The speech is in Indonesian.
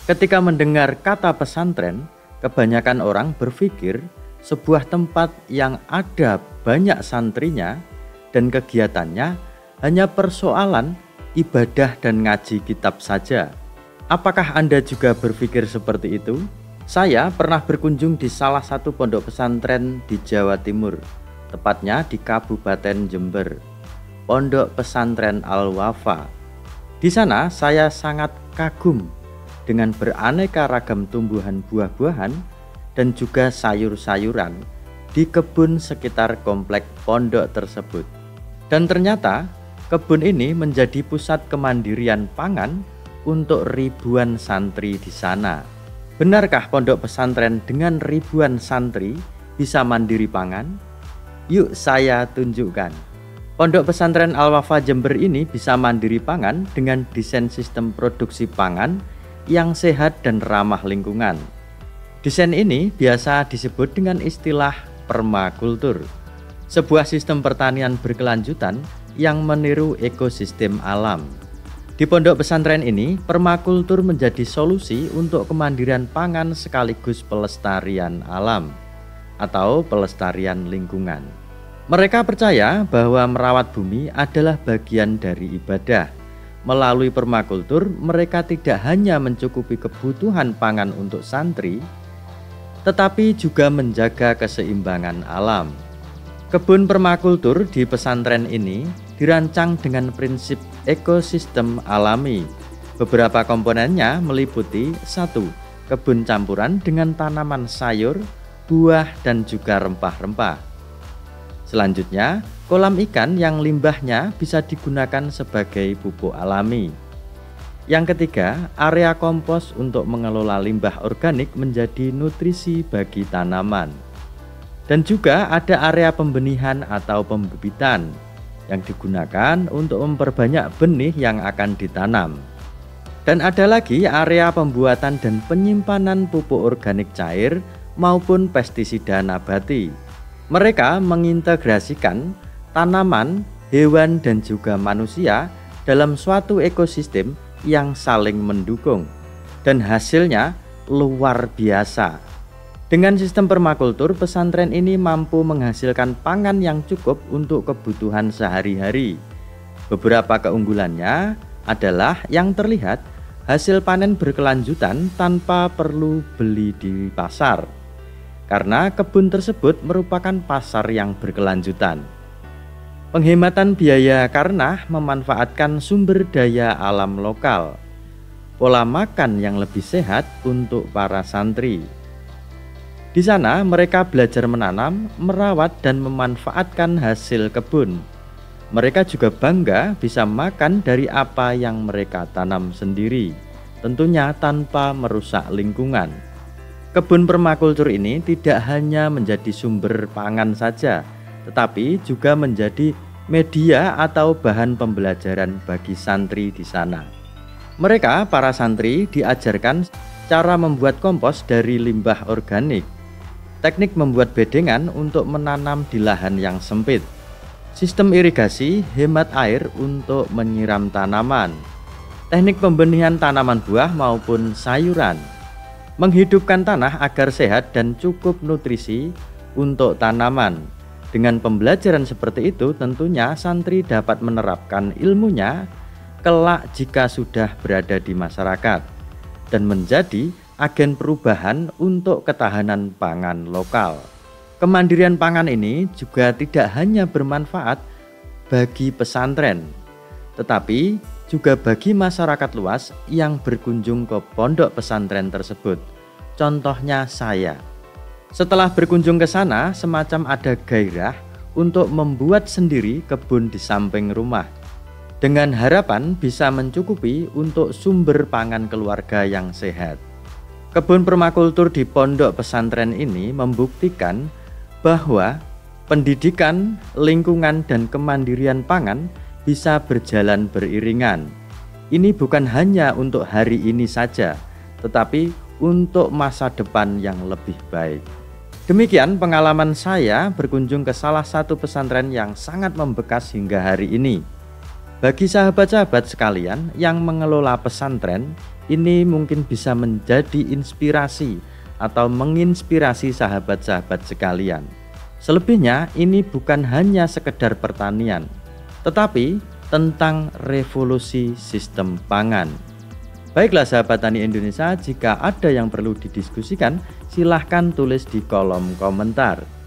Ketika mendengar kata pesantren, kebanyakan orang berpikir sebuah tempat yang ada banyak santrinya dan kegiatannya hanya persoalan ibadah dan ngaji kitab saja. Apakah Anda juga berpikir seperti itu? Saya pernah berkunjung di salah satu pondok pesantren di Jawa Timur, tepatnya di Kabupaten Jember, Pondok Pesantren Al-Wafa. Di sana saya sangat kagum dengan beraneka ragam tumbuhan buah-buahan dan juga sayur-sayuran di kebun sekitar komplek pondok tersebut. Dan ternyata kebun ini menjadi pusat kemandirian pangan untuk ribuan santri di sana. Benarkah pondok pesantren dengan ribuan santri bisa mandiri pangan? Yuk saya tunjukkan. Pondok pesantren Al-Wafa Jember ini bisa mandiri pangan dengan desain sistem produksi pangan yang sehat dan ramah lingkungan. Desain ini biasa disebut dengan istilah permakultur, sebuah sistem pertanian berkelanjutan yang meniru ekosistem alam. Di pondok pesantren ini, permakultur menjadi solusi untuk kemandirian pangan sekaligus pelestarian alam atau pelestarian lingkungan. Mereka percaya bahwa merawat bumi adalah bagian dari ibadah. Melalui permakultur, mereka tidak hanya mencukupi kebutuhan pangan untuk santri, tetapi juga menjaga keseimbangan alam. Kebun permakultur di pesantren ini dirancang dengan prinsip ekosistem alami. Beberapa komponennya meliputi 1. Kebun campuran dengan tanaman sayur, buah, dan juga rempah-rempah. Selanjutnya, kolam ikan yang limbahnya bisa digunakan sebagai pupuk alami. Yang ketiga, area kompos untuk mengelola limbah organik menjadi nutrisi bagi tanaman. Dan juga ada area pembenihan atau pembibitan yang digunakan untuk memperbanyak benih yang akan ditanam. Dan ada lagi area pembuatan dan penyimpanan pupuk organik cair maupun pestisida nabati. Mereka mengintegrasikan tanaman, hewan, dan juga manusia dalam suatu ekosistem yang saling mendukung, dan hasilnya luar biasa. Dengan sistem permakultur, pesantren ini mampu menghasilkan pangan yang cukup untuk kebutuhan sehari-hari. Beberapa keunggulannya adalah yang terlihat hasil panen berkelanjutan tanpa perlu beli di pasar, karena kebun tersebut merupakan pasar yang berkelanjutan. Penghematan biaya karena memanfaatkan sumber daya alam lokal. Pola makan yang lebih sehat untuk para santri. Di sana mereka belajar menanam, merawat, dan memanfaatkan hasil kebun. Mereka juga bangga bisa makan dari apa yang mereka tanam sendiri, tentunya tanpa merusak lingkungan. Kebun permakultur ini tidak hanya menjadi sumber pangan saja, tetapi juga menjadi media atau bahan pembelajaran bagi santri di sana. Mereka, para santri, diajarkan cara membuat kompos dari limbah organik, teknik membuat bedengan untuk menanam di lahan yang sempit, sistem irigasi hemat air untuk menyiram tanaman, teknik pembenihan tanaman buah maupun sayuran, menghidupkan tanah agar sehat dan cukup nutrisi untuk tanaman. Dengan pembelajaran seperti itu, tentunya santri dapat menerapkan ilmunya kelak jika sudah berada di masyarakat dan menjadi agen perubahan untuk ketahanan pangan lokal. Kemandirian pangan ini juga tidak hanya bermanfaat bagi pesantren, tetapi juga bagi masyarakat luas yang berkunjung ke pondok pesantren tersebut. Contohnya saya. Setelah berkunjung ke sana, semacam ada gairah untuk membuat sendiri kebun di samping rumah, dengan harapan bisa mencukupi untuk sumber pangan keluarga yang sehat. Kebun permakultur di pondok pesantren ini membuktikan bahwa pendidikan, lingkungan, dan kemandirian pangan bisa berjalan beriringan. Ini bukan hanya untuk hari ini saja, tetapi untuk masa depan yang lebih baik. Demikian pengalaman saya berkunjung ke salah satu pesantren yang sangat membekas hingga hari ini. Bagi sahabat-sahabat sekalian yang mengelola pesantren, ini mungkin bisa menjadi inspirasi atau menginspirasi sahabat-sahabat sekalian. Selebihnya ini bukan hanya sekedar pertanian, tetapi tentang revolusi sistem pangan. Baiklah sahabat tani Indonesia, jika ada yang perlu didiskusikan, silahkan tulis di kolom komentar.